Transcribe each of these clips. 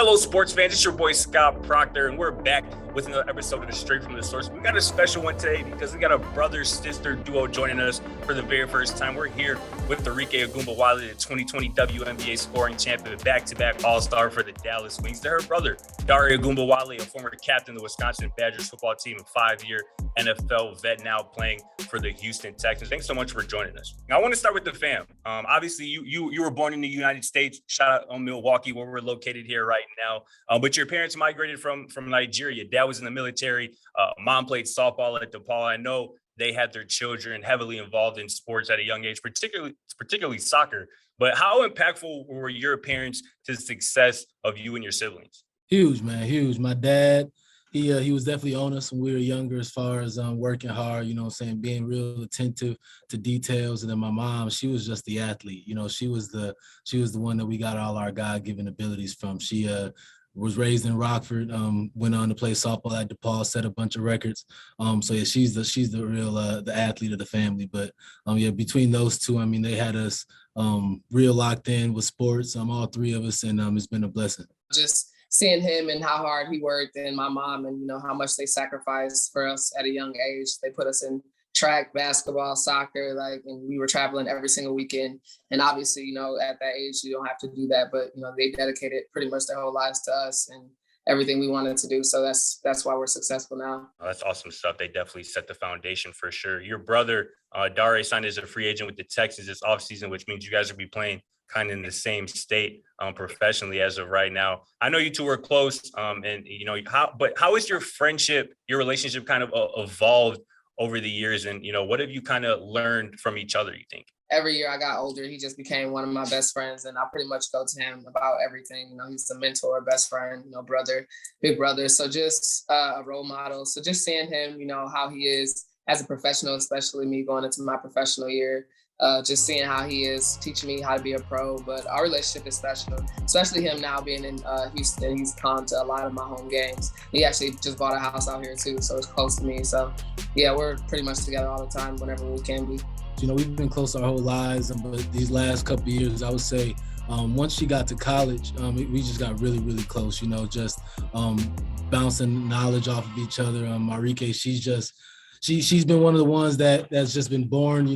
Hello, sports fans. It's your boy Scott Proctor, and we're back with another episode of the Straight from the Source. We got a special one today because we got a brother-sister duo joining us for the very first time. We're here with Arike Ogunbowale, the 2020 WNBA scoring champion, back-to-back All-Star for the Dallas Wings. They're her brother, Dare Ogunbowale, a former captain of the Wisconsin Badgers football team, a 5-year NFL vet now playing for the Houston Texans. Thanks so much for joining us. Now, I want to start with the fam. Obviously, you were born in the United States. Shout out on Milwaukee, where we're located here right now. But your parents migrated from Nigeria. Dad was in the military. Mom played softball at DePaul. I know they had their children heavily involved in sports at a young age, particularly soccer. But how impactful were your parents to the success of you and your siblings? Huge, man, huge. My dad, he was definitely on us when we were younger as far as working hard, you know what I'm saying, being real attentive to details. And then my mom, she was just the athlete. You know, she was the one that we got all our God-given abilities from. She was raised in Rockford, went on to play softball at DePaul, set a bunch of records. So yeah, she's the real the athlete of the family. But yeah, between those two, I mean, they had us real locked in with sports, all three of us, and it's been a blessing. Just seeing him and how hard he worked, and my mom, and you know how much they sacrificed for us at a young age. They put us in track, basketball, soccer, and we were traveling every single weekend. And obviously, you know, at that age, you don't have to do that, but you know, they dedicated pretty much their whole lives to us and everything we wanted to do. So that's why we're successful now. Oh, that's awesome stuff. They definitely set the foundation for sure. Your brother, Dare, signed as a free agent with the Texans this offseason, which means you guys will be playing kind of in the same state professionally as of right now. I know you two are close, and you know how is your friendship, your relationship kind of evolved over the years, and you know what have you kind of learned from each other, you think? Every year I got older, he just became one of my best friends, and I pretty much go to him about everything. You know, he's a mentor, best friend, you know, brother, big brother. So just a role model. So just seeing him, you know, how he is as a professional, especially me going into my professional year. Just seeing how he is teaching me how to be a pro, but our relationship is special, especially him now being in Houston. He's come to a lot of my home games. He actually just bought a house out here too, so it's close to me. So yeah, we're pretty much together all the time whenever we can be. You know, we've been close our whole lives, but these last couple of years, I would say, once she got to college, we just got really, really close, you know, just bouncing knowledge off of each other. Arike, she's been one of the ones that's just been born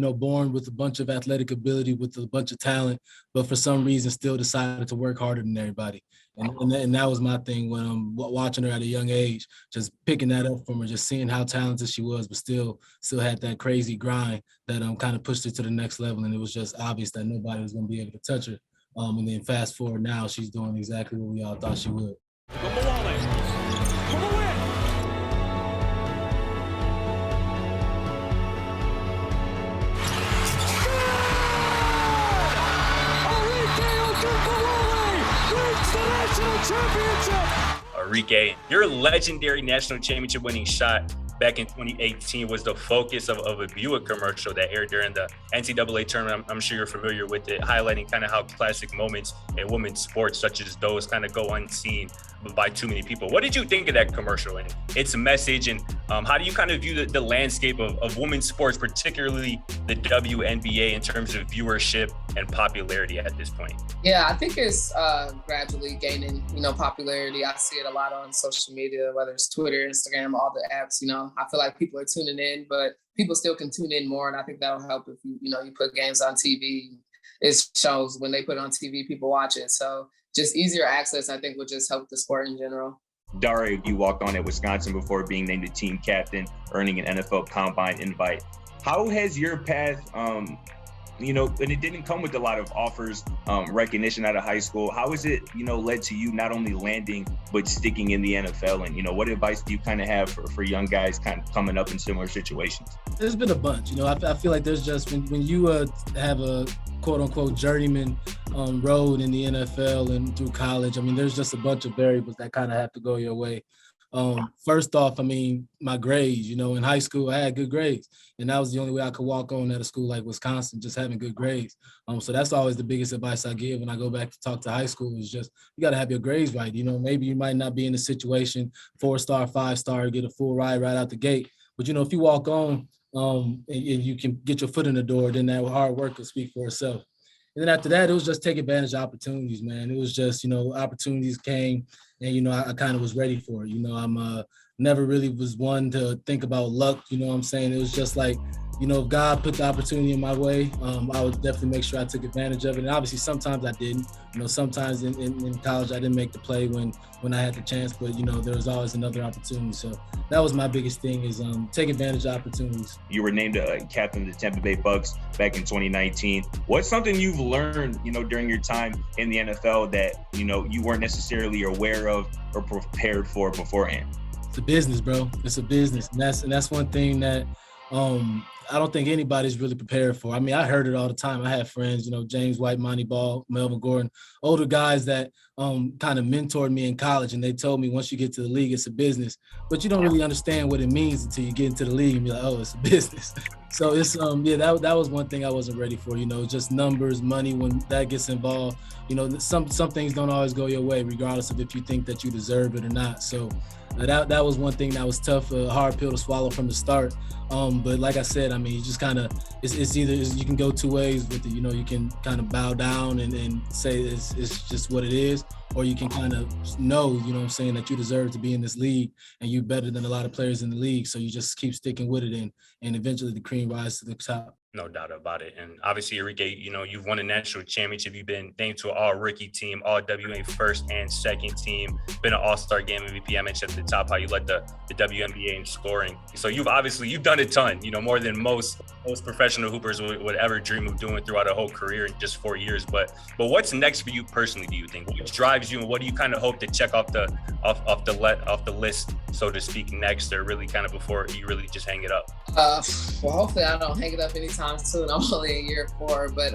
with a bunch of athletic ability, with a bunch of talent, but for some reason still decided to work harder than everybody. And that was my thing when I'm watching her at a young age, just picking that up from her, just seeing how talented she was, but still had that crazy grind that kind of pushed her to the next level. And it was just obvious that nobody was going to be able to touch her. And then fast forward now, she's doing exactly what we all thought she would. Arike, your legendary national championship winning shot back in 2018 was the focus of a Buick commercial that aired during the NCAA tournament. I'm sure you're familiar with it, highlighting kind of how classic moments in women's sports such as those kind of go unseen by too many people. What did you think of that commercial and its message, and how do you kind of view the landscape of women's sports, particularly the WNBA, in terms of viewership and popularity at this point? Yeah, I think it's gradually gaining, you know, popularity. I see it a lot on social media, whether it's Twitter, Instagram, all the apps. You know, I feel like people are tuning in, but people still can tune in more, and I think that'll help if you put games on TV. It shows when they put it on TV, people watch it. So just easier access, I think, would just help the sport in general. Dare, you walked on at Wisconsin before being named the team captain, earning an NFL Combine invite. How has your path, and it didn't come with a lot of offers, recognition out of high school. How has it, led to you not only landing, but sticking in the NFL? And, what advice do you kind of have for young guys kind of coming up in similar situations? There's been a bunch. I feel like there's just, when you have a quote unquote journeyman road in the NFL and through college, there's just a bunch of variables that kind of have to go your way. First off, my grades, in high school, I had good grades, and that was the only way I could walk on at a school like Wisconsin, just having good grades. So that's always the biggest advice I give when I go back to talk to high school is just, you got to have your grades right. Maybe you might not be in a situation 4-star, 5-star, get a full ride right out the gate. But, if you walk on and you can get your foot in the door, then that hard work will speak for itself. And then after that, it was just take advantage of opportunities, man. It was just, opportunities came and, I kind of was ready for it. I'm never really was one to think about luck, you know what I'm saying? It was just like, if God put the opportunity in my way, I would definitely make sure I took advantage of it. And obviously sometimes I didn't, sometimes in college I didn't make the play when I had the chance, but there was always another opportunity. So that was my biggest thing is take advantage of opportunities. You were named a captain of the Tampa Bay Bucks back in 2019. What's something you've learned, during your time in the NFL that, you weren't necessarily aware of or prepared for beforehand? It's a business, bro. It's a business. And that's one thing that I don't think anybody's really prepared for. I mean, I heard it all the time. I had friends, James White, Monty Ball, Melvin Gordon, older guys that kind of mentored me in college. And they told me once you get to the league, it's a business. But you don't really understand what it means until you get into the league and be like, oh, it's a business. So it's, that was one thing I wasn't ready for, just numbers, money, when that gets involved. Some things don't always go your way, regardless of if you think that you deserve it or not. So that was one thing that was tough, a hard pill to swallow from the start. But like I said, I mean, you just kind of, it's either you can go two ways with it. You can kind of bow down and say it's just what it is, or you can kind of know, that you deserve to be in this league and you're better than a lot of players in the league. So you just keep sticking with it and eventually the cream rises to the top. No doubt about it. And obviously, Arike, you've won a national championship. You've been named to an all-rookie team, all-WNBA first and second team, been an all-star game MVP. I mentioned at the top how you led the WNBA in scoring. So you've done a ton, more than most professional hoopers would ever dream of doing throughout a whole career in just 4 years. But what's next for you personally, do you think? What drives you and what do you kind of hope to check off the list, so to speak, next, or really kind of before you really just hang it up? Well, hopefully I don't hang it up anytime soon. I'm only in year 4, but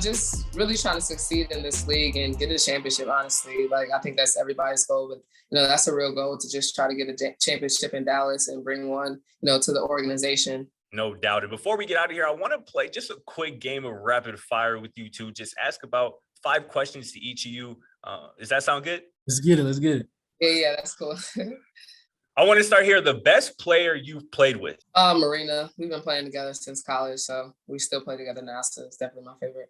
just really trying to succeed in this league and get a championship, honestly. Like, I think that's everybody's goal, but that's a real goal, to just try to get a championship in Dallas and bring one, to the organization. No doubt. And before we get out of here, I want to play just a quick game of rapid fire with you two. Just ask about 5 questions to each of you. Does that sound good? Let's get it. Yeah, that's cool. I want to start here. The best player you've played with? Marina. We've been playing together since college, so we still play together now. So it's definitely my favorite.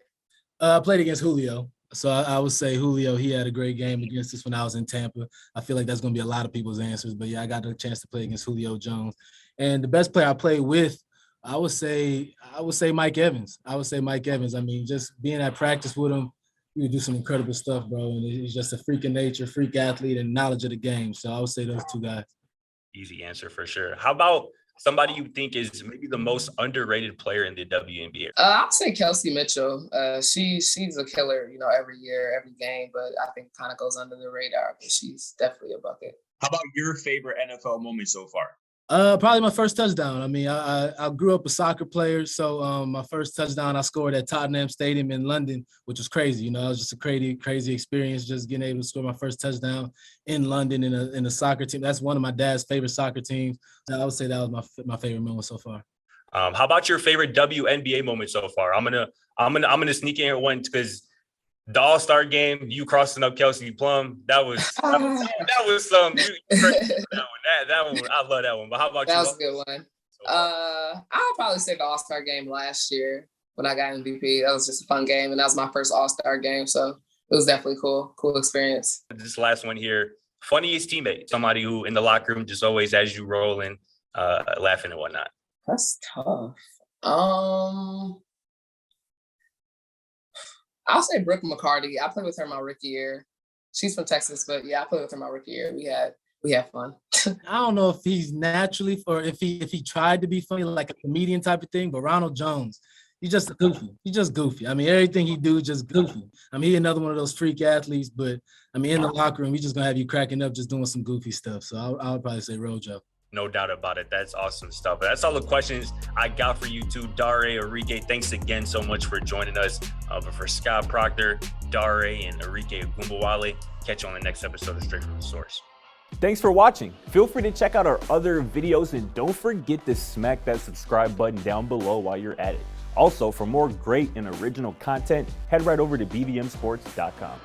I played against Julio. So I would say Julio, he had a great game against us when I was in Tampa. I feel like that's going to be a lot of people's answers. But, yeah, I got the chance to play against Julio Jones. And the best player I played with, I would say Mike Evans. I mean, just being at practice with him, he would do some incredible stuff, bro. And he's just a freak of nature, freak athlete, and knowledge of the game. So I would say those 2 guys. Easy answer for sure. How about somebody you think is maybe the most underrated player in the WNBA? I'd say Kelsey Mitchell. She's a killer, every year, every game, but I think kind of goes under the radar, but she's definitely a bucket. How about your favorite NFL moment so far? Probably my first touchdown. I mean, I grew up a soccer player, so my first touchdown I scored at Tottenham Stadium in London, which was crazy. It was just a crazy experience, just getting able to score my first touchdown in London in a soccer team. That's one of my dad's favorite soccer teams. I would say that was my favorite moment so far. How about your favorite WNBA moment so far? I'm gonna sneak in one because the All-Star game, you crossing up Kelsey Plum, that was some. That one, I love that one. But how about you? That was a good one. I'll probably say the All-Star game last year when I got MVP. That was just a fun game, and that was my first All-Star game, so it was definitely cool experience. This last one here, funniest teammate, somebody who in the locker room just always has you rolling, laughing and whatnot. That's tough. I'll say Brooke McCarty. I played with her my rookie year. She's from Texas, but yeah, I played with her my rookie year. We had fun. I don't know if he's naturally, or if he tried to be funny, like a comedian type of thing, but Ronald Jones, he's just goofy. I mean, everything he do just goofy. I mean, he's another one of those freak athletes, but I mean, in the locker room, he's just gonna have you cracking up just doing some goofy stuff. So I would probably say Rojo. No doubt about it. That's awesome stuff. But that's all the questions I got for you two. Dare, Arike, thanks again so much for joining us. But for Scott Proctor, Dare, and Arike Ogunbowale, catch you on the next episode of Straight from the Source. Thanks for watching. Feel free to check out our other videos and don't forget to smack that subscribe button down below while you're at it. Also, for more great and original content, head right over to bvmsports.com.